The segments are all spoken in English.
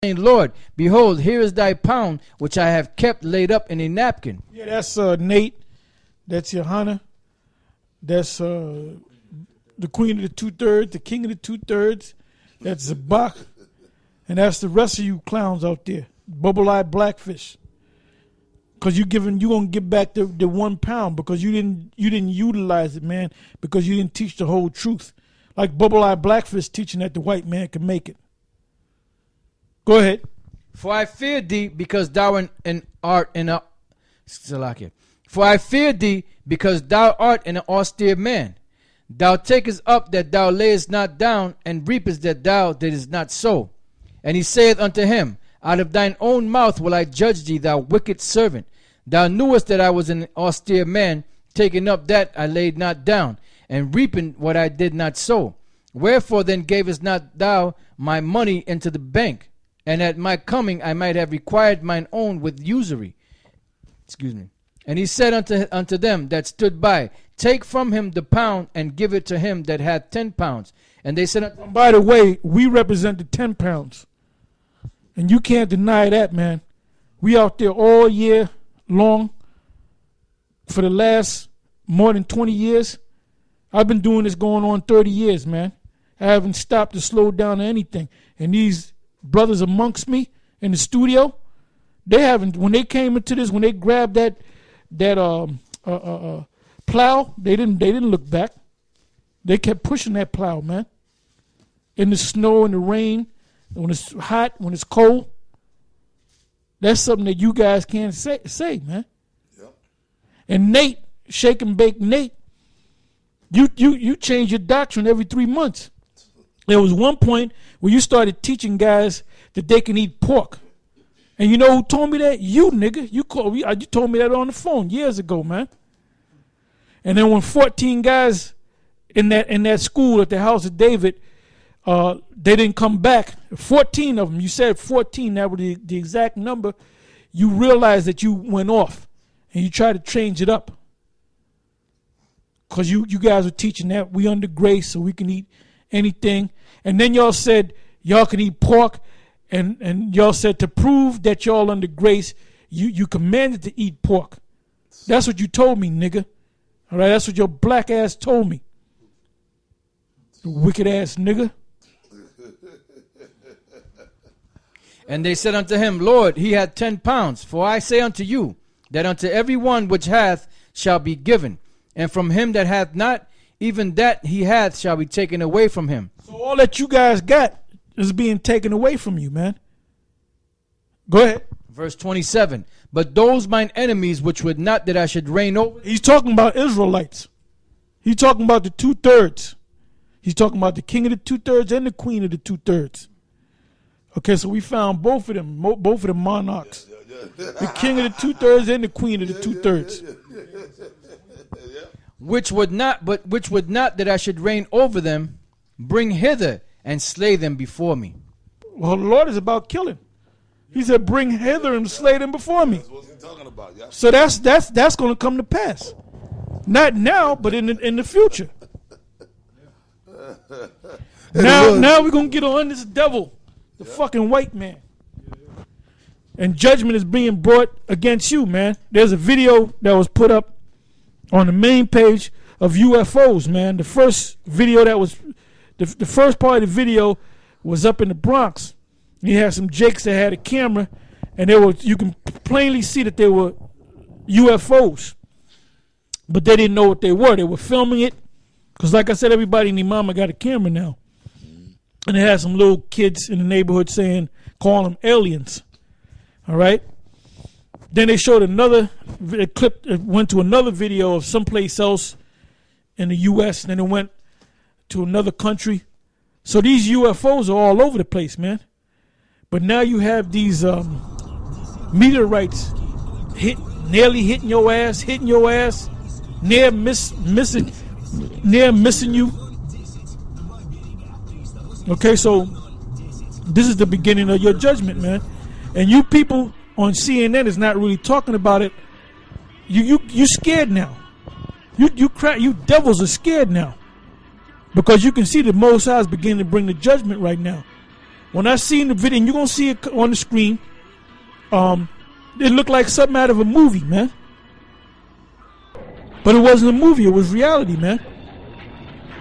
saying, Lord, behold, here is thy pound, which I have kept laid up in a napkin. Yeah, that's Nate. That's Johanna. That's the queen of the 2/3, the king of the 2/3. That's Zabak. And that's the rest of you clowns out there. Bubble-eyed blackfish. Because you gonna give back the 1 pound because you didn't utilize it, man, because you didn't teach the whole truth. Like Bubble-eyed blackfish teaching that the white man can make it. Go ahead. For I fear thee because thou art an For I fear thee because thou art an austere man. Thou takest up that thou layest not down, and reapest that thou didst not sow. And he saith unto him, Out of thine own mouth will I judge thee, thou wicked servant. Thou knewest that I was an austere man, taking up that I laid not down, and reaping what I did not sow. Wherefore then gavest not thou my money into the bank? And at my coming I might have required mine own with usury. Excuse me. And he said unto them that stood by, Take from him the pound, and give it to him that hath 10 pounds. And they said unto him, By the way, we represent the 10 pounds. And you can't deny that, man. We out there all year long for the last more than 20 years. I've been doing this going on 30 years, man. I haven't stopped to slow down or anything. And these brothers amongst me in the studio, they haven't, when they came into this, when they grabbed that plow, they didn't look back. They kept pushing that plow, man. In the snow and the rain, when it's hot, when it's cold. That's something that you guys can't say, man. Yep. And Nate, Shake and Bake Nate, you change your doctrine every 3 months. There was one point where you started teaching guys that they can eat pork. And you know who told me that? You, nigga. You told me that on the phone years ago, man. And then when 14 guys in that school at the house of David, they didn't come back. 14 of them. You said 14. That was the exact number. You realized that you went off, and you tried to change it up. Because you guys were teaching that we under grace, so we can eat anything. And then y'all said y'all can eat pork, and y'all said to prove that y'all under grace, you commanded to eat pork. That's what you told me, nigga. All right, that's what your black ass told me. Wicked ass nigga. And they said unto him, Lord, he had 10 pounds. For I say unto you, that unto every one which hath shall be given, and from him that hath not, even that he hath shall be taken away from him. So all that you guys got is being taken away from you, man. Go ahead. Verse 27. But those mine enemies which would not that I should reign over. He's talking about Israelites. He's talking about the 2/3. He's talking about the king of the 2/3 and the queen of the 2/3. Okay, so we found both of them monarchs. The king of the 2/3 and the queen of the 2/3. Which would not that I should reign over them, bring hither and slay them before me. Well, the Lord is about killing. He said, bring hither and slay them before me. That's what he's talking about, yeah. So that's going to come to pass. Not now, but in the future. Now we're going to get on this devil, the fucking white man. And judgment is being brought against you, man. There's a video that was put up on the main page of UFOs, man. The first video that was, the first part of the video was up in the Bronx. You had some jakes that had a camera, and you can plainly see that they were UFOs. But they didn't know what they were. They were filming it. Because like I said, everybody and their mama got a camera now. And they had some little kids in the neighborhood calling them aliens. All right? Then they showed another clip. It went to another video of someplace else in the U.S. And then it went to another country. So these UFOs are all over the place, man. But now you have these meteorites nearly hitting your ass, near missing you. Okay, so this is the beginning of your judgment, man. And you people on CNN is not really talking about it. You scared now. You devils are scared now. Because you can see the Most High is beginning to bring the judgment right now. When I seen the video, and you're going to see it on the screen, it looked like something out of a movie, man. But it wasn't a movie. It was reality, man.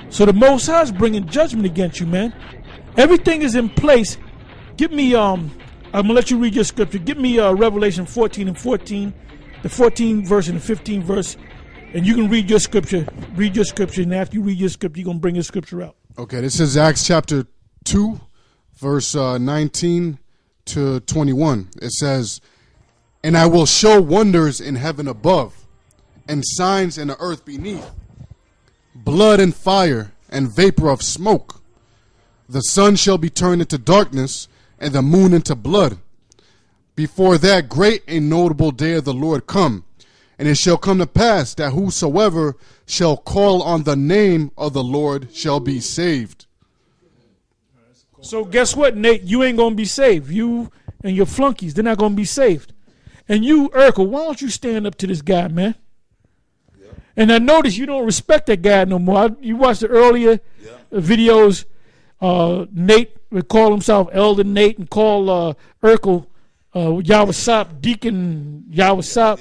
So the Most High is bringing judgment against you, man. Everything is in place. Give me, I'm going to let you read your scripture. Give me Revelation 14 and 14, the 14th verse and the 15th verse. And you can read your scripture. Read your scripture. And after you read your scripture, you're going to bring your scripture out. Okay, this is Acts chapter 2, verse 19 to 21. It says, "And I will show wonders in heaven above, and signs in the earth beneath, blood and fire and vapor of smoke. The sun shall be turned into darkness, and the moon into blood, before that great and notable day of the Lord come. And it shall come to pass that whosoever shall call on the name of the Lord shall be saved." So guess what, Nate? You ain't going to be saved. You and your flunkies, they're not going to be saved. And you, Urkel, why don't you stand up to this guy, man? Yeah. And I notice you don't respect that guy no more. You watched the earlier videos. Nate would call himself Elder Nate and call Urkel Yawasop, Deacon Yawasop.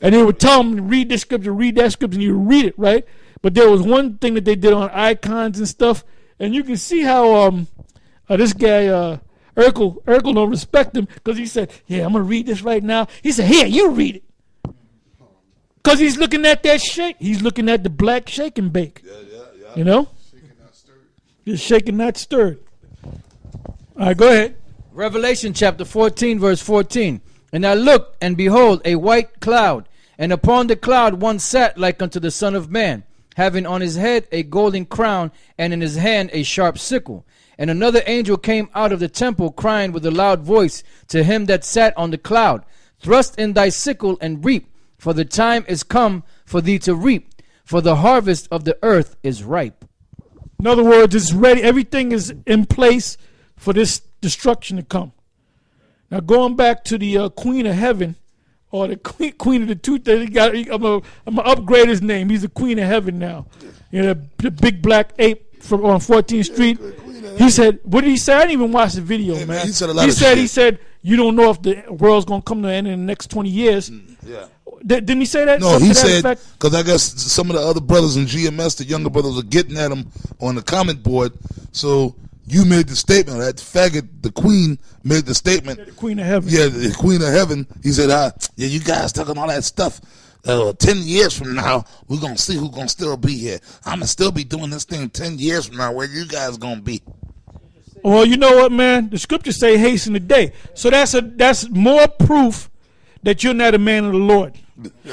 And they would tell him to read this scripture, read that scripture, and you would read it, right? But there was one thing that they did on icons and stuff, and you can see how this guy, Urkel don't respect him, because he said, "Yeah, I'm going to read this right now." He said, "Here, you read it." Because he's looking at that shake. He's looking at the black shake and bake. Yeah. You know? Shaken, not stirred. Just shaken, not stirred. All right, go ahead. Revelation chapter 14, verse 14. "And I looked, and behold, a white cloud, and upon the cloud one sat like unto the Son of Man, having on his head a golden crown, and in his hand a sharp sickle. And another angel came out of the temple, crying with a loud voice to him that sat on the cloud, Thrust in thy sickle and reap, for the time is come for thee to reap, for the harvest of the earth is ripe." In other words, it's ready. Everything is in place for this destruction to come. Now, going back to the Queen of Heaven, or the Queen of the Tooth, I'm going to upgrade his name. He's the Queen of Heaven now. You know, the big black ape from on 14th Street. He said, what did he say? I didn't even watch the video, man. He said a lot of shit. He said, you don't know if the world's going to come to an end in the next 20 years. Yeah. Didn't he say that? No, he said, because I guess some of the other brothers in GMS, the younger brothers, are getting at him on the comment board. So you made the statement, that faggot, the Queen, made the statement. Yeah, the Queen of Heaven. Yeah, the Queen of Heaven. He said, yeah, you guys talking all that stuff. 10 years from now, we're going to see who's going to still be here. I'm going to still be doing this thing 10 years from now. Where you guys going to be? Well, you know what, man? The scriptures say hasten the day. So that's more proof that you're not a man of the Lord.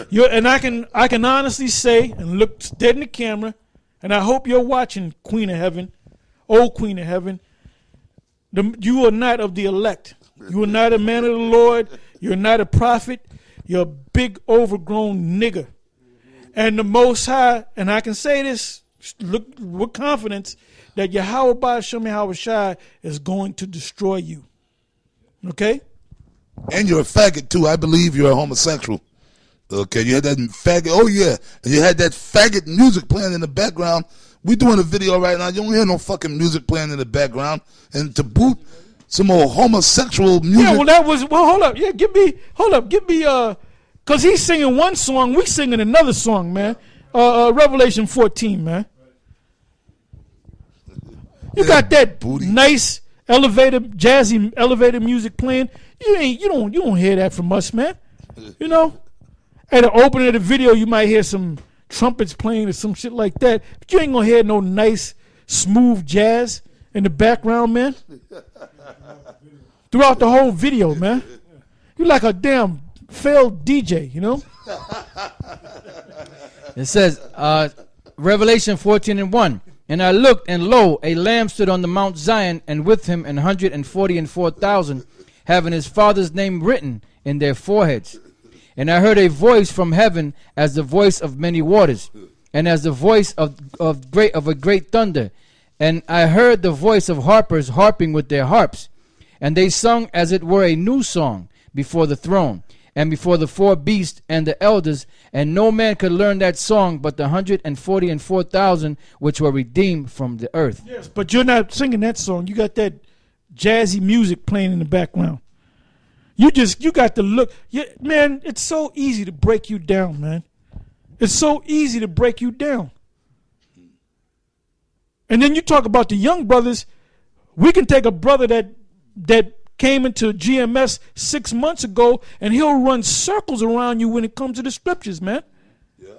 And I can honestly say and look dead in the camera, and I hope you're watching, Queen of Heaven, old Queen of Heaven. You are not of the elect. You are not a man of the Lord. You're not a prophet. You're a big overgrown nigger. And the Most High, and I can say this, look with confidence, that Yahweh Ba'ashem Yahweh Shai is going to destroy you. Okay? And you're a faggot too. I believe you're a homosexual. Okay, you had that faggot. Oh yeah, and you had that faggot music playing in the background. We doing a video right now. You don't hear no fucking music playing in the background. And to boot, some more homosexual music. Yeah, well that was, hold up. Yeah, give me, cause he's singing one song, we singing another song, man. Revelation 14, man. You got that booty. Nice jazzy elevated music playing. You don't hear that from us, man. You know, at the opening of the video, you might hear some trumpets playing or some shit like that, but you ain't gonna hear no nice, smooth jazz in the background, man. Throughout the whole video, man, you like a damn failed DJ, you know. It says, Revelation 14:1. "And I looked, and lo, a lamb stood on the Mount Zion, and with him 144,000, having his father's name written in their foreheads. And I heard a voice from heaven as the voice of many waters, and as the voice of a great thunder. And I heard the voice of harpers harping with their harps. And they sung as it were a new song before the throne, and before the four beasts and the elders, and no man could learn that song but the 144,000 which were redeemed from the earth." Yes, but you're not singing that song. You got that jazzy music playing in the background. You got to look. Man, it's so easy to break you down, man. It's so easy to break you down. And then you talk about the young brothers. We can take a brother that came into GMS 6 months ago, and he'll run circles around you when it comes to the scriptures, man. Yeah.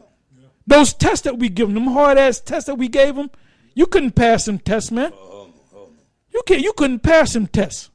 Those tests that we give him, them hard-ass tests that we gave him, you couldn't pass them tests, man. You couldn't pass them tests.